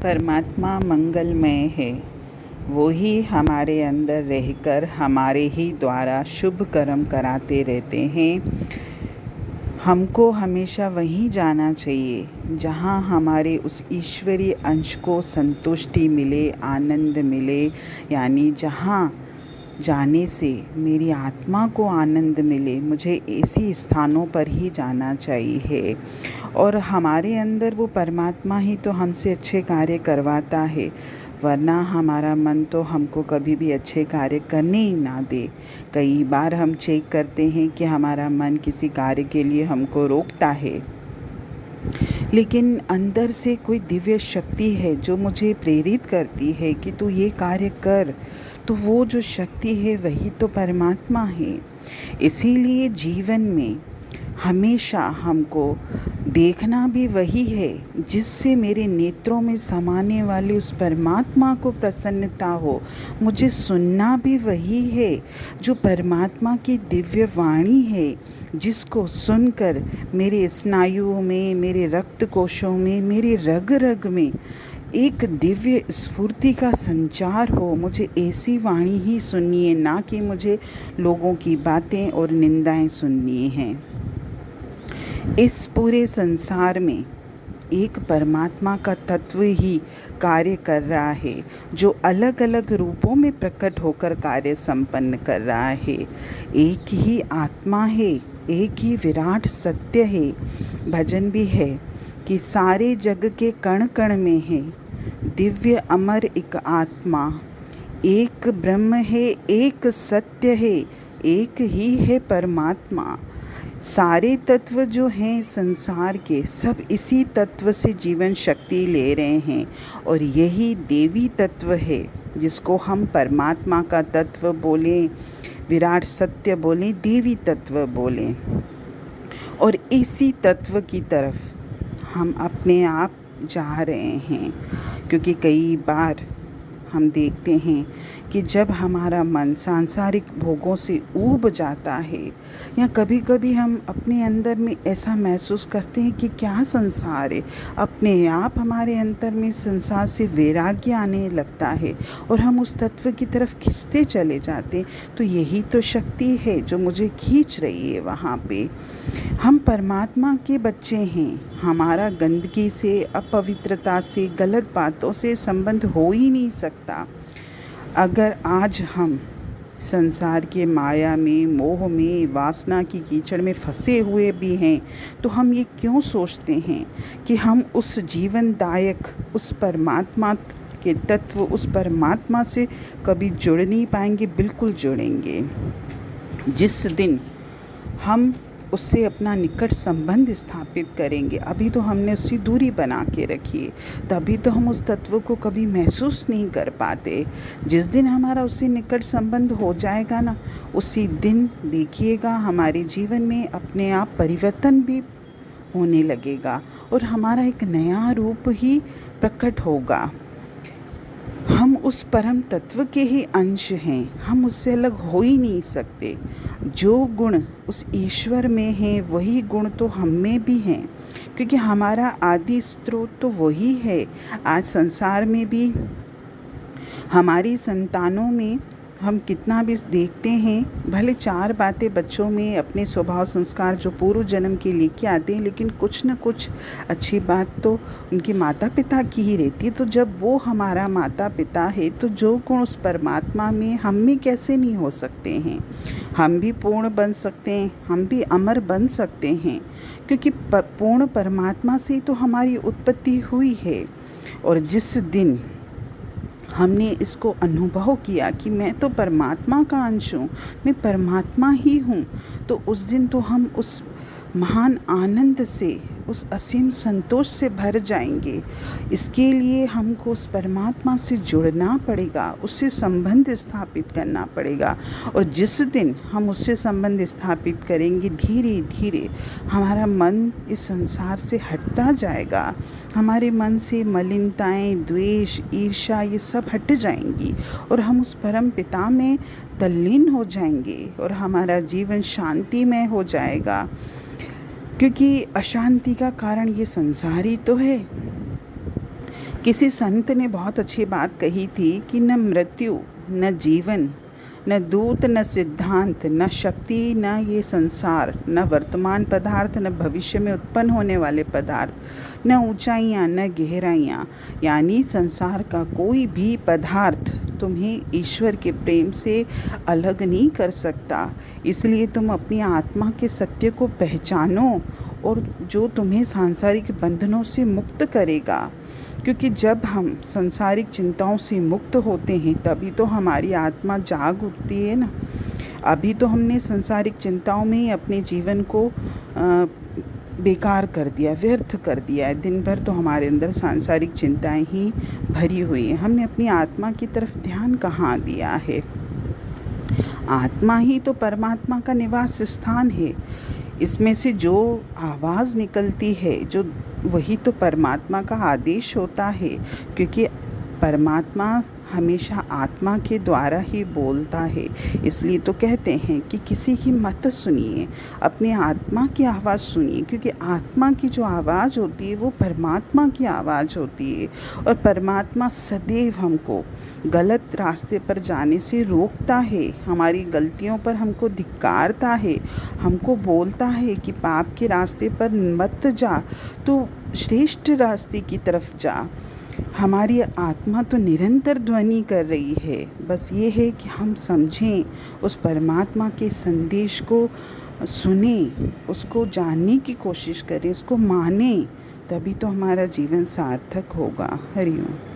परमात्मा मंगलमय है। वो ही हमारे अंदर रहकर हमारे ही द्वारा शुभ कर्म कराते रहते हैं। हमको हमेशा वहीं जाना चाहिए जहाँ हमारे उस ईश्वरीय अंश को संतुष्टि मिले, आनंद मिले, यानी जहाँ जाने से मेरी आत्मा को आनंद मिले। मुझे ऐसी स्थानों पर ही जाना चाहिए और हमारे अंदर वो परमात्मा ही तो हमसे अच्छे कार्य करवाता है, वरना हमारा मन तो हमको कभी भी अच्छे कार्य करने ही ना दे। कई बार हम चेक करते हैं कि हमारा मन किसी कार्य के लिए हमको रोकता है, लेकिन अंदर से कोई दिव्य शक्ति है जो मुझे प्रेरित करती है कि तू ये कार्य कर। तो वो जो शक्ति है वही तो परमात्मा है। इसीलिए जीवन में हमेशा हमको देखना भी वही है जिससे मेरे नेत्रों में समाने वाले उस परमात्मा को प्रसन्नता हो। मुझे सुनना भी वही है जो परमात्मा की दिव्य वाणी है, जिसको सुनकर मेरे स्नायुओं में, मेरे रक्त कोशों में, मेरे रग रग में एक दिव्य स्फूर्ति का संचार हो। मुझे ऐसी वाणी ही सुननी है, ना कि मुझे लोगों की बातें और निंदाएं सुननी हैं। इस पूरे संसार में एक परमात्मा का तत्व ही कार्य कर रहा है, जो अलग अलग रूपों में प्रकट होकर कार्य संपन्न कर रहा है। एक ही आत्मा है, एक ही विराट सत्य है। भजन भी है कि सारे जग के कण कण में है दिव्य अमर एक आत्मा। एक ब्रह्म है, एक सत्य है, एक ही है परमात्मा। सारे तत्व जो हैं संसार के, सब इसी तत्व से जीवन शक्ति ले रहे हैं और यही देवी तत्व है जिसको हम परमात्मा का तत्व बोलें, विराट सत्य बोलें, देवी तत्व बोलें। और इसी तत्व की तरफ हम अपने आप जा रहे हैं, क्योंकि कई बार हम देखते हैं कि जब हमारा मन सांसारिक भोगों से ऊब जाता है, या कभी कभी हम अपने अंदर में ऐसा महसूस करते हैं कि क्या संसार है, अपने आप हमारे अंदर में संसार से वैराग्य आने लगता है और हम उस तत्व की तरफ खींचते चले जाते हैं। तो यही तो शक्ति है जो मुझे खींच रही है वहाँ पे। हम परमात्मा के बच्चे हैं। हमारा गंदगी से, अपवित्रता से, गलत बातों से संबंध हो ही नहीं सकता। अगर आज हम संसार के माया में, मोह में, वासना की कीचड़ में फंसे हुए भी हैं, तो हम ये क्यों सोचते हैं कि हम उस जीवनदायक, उस परमात्मा के तत्व, उस परमात्मा से कभी जुड़ नहीं पाएंगे? बिल्कुल जुड़ेंगे। जिस दिन हम उससे अपना निकट संबंध स्थापित करेंगे, अभी तो हमने उससे दूरी बना के रखी है, तभी तो हम उस तत्व को कभी महसूस नहीं कर पाते। जिस दिन हमारा उससे निकट संबंध हो जाएगा ना, उसी दिन देखिएगा हमारे जीवन में अपने आप परिवर्तन भी होने लगेगा और हमारा एक नया रूप ही प्रकट होगा। हम उस परम तत्व के ही अंश हैं, हम उससे अलग हो ही नहीं सकते। जो गुण उस ईश्वर में है वही गुण तो हम में भी हैं, क्योंकि हमारा आदि स्रोत तो वही है। आज संसार में भी हमारी संतानों में हम कितना भी देखते हैं, भले चार बातें बच्चों में अपने स्वभाव संस्कार जो पूर्व जन्म के लेके आते हैं, लेकिन कुछ न कुछ अच्छी बात तो उनके माता पिता की ही रहती है। तो जब वो हमारा माता पिता है, तो जो गुण उस परमात्मा में हम में कैसे नहीं हो सकते हैं? हम भी पूर्ण बन सकते हैं, हम भी अमर बन सकते हैं, क्योंकि पूर्ण परमात्मा से तो हमारी उत्पत्ति हुई है। और जिस दिन हमने इसको अनुभव किया कि मैं तो परमात्मा का अंश हूँ, मैं परमात्मा ही हूँ, तो उस दिन तो हम उस महान आनंद से, उस असीम संतोष से भर जाएंगे। इसके लिए हमको उस परमात्मा से जुड़ना पड़ेगा, उससे संबंध स्थापित करना पड़ेगा। और जिस दिन हम उससे संबंध स्थापित करेंगे, धीरे धीरे हमारा मन इस संसार से हटता जाएगा। हमारे मन से मलिनताएं, द्वेष, ईर्ष्या, ये सब हट जाएंगी और हम उस परम पिता में तल्लीन हो जाएंगे और हमारा जीवन शांतिमय हो जाएगा। क्योंकि अशांति का कारण ये संसार ही तो है। किसी संत ने बहुत अच्छी बात कही थी कि न मृत्यु, न जीवन, न दूत, न सिद्धांत, न शक्ति, न ये संसार, न वर्तमान पदार्थ, न भविष्य में उत्पन्न होने वाले पदार्थ, न ऊंचाइयाँ, न गहराइयाँ, यानी संसार का कोई भी पदार्थ तुम्हें ईश्वर के प्रेम से अलग नहीं कर सकता। इसलिए तुम अपनी आत्मा के सत्य को पहचानो और जो तुम्हें सांसारिक बंधनों से मुक्त करेगा। क्योंकि जब हम सांसारिक चिंताओं से मुक्त होते हैं तभी तो हमारी आत्मा जाग उठती है ना। अभी तो हमने सांसारिक चिंताओं में ही अपने जीवन को बेकार कर दिया, व्यर्थ कर दिया है। दिन भर तो हमारे अंदर सांसारिक चिंताएं ही भरी हुई हैं। हमने अपनी आत्मा की तरफ ध्यान कहाँ दिया है। आत्मा ही तो परमात्मा का निवास स्थान है। इसमें से जो आवाज़ निकलती है, जो वही तो परमात्मा का आदेश होता है। क्योंकि परमात्मा हमेशा आत्मा के द्वारा ही बोलता है। इसलिए तो कहते हैं कि किसी की मत सुनिए, अपने आत्मा की आवाज़ सुनिए। क्योंकि आत्मा की जो आवाज़ होती है वो परमात्मा की आवाज़ होती है। और परमात्मा सदैव हमको गलत रास्ते पर जाने से रोकता है, हमारी गलतियों पर हमको धिक्कारता है, हमको बोलता है कि पाप के रास्ते पर मत जा, तो श्रेष्ठ रास्ते की तरफ जा। हमारी आत्मा तो निरंतर ध्वनि कर रही है। बस ये है कि हम समझें, उस परमात्मा के संदेश को सुने, उसको जानने की कोशिश करें, उसको मानें, तभी तो हमारा जीवन सार्थक होगा। हरि ओम।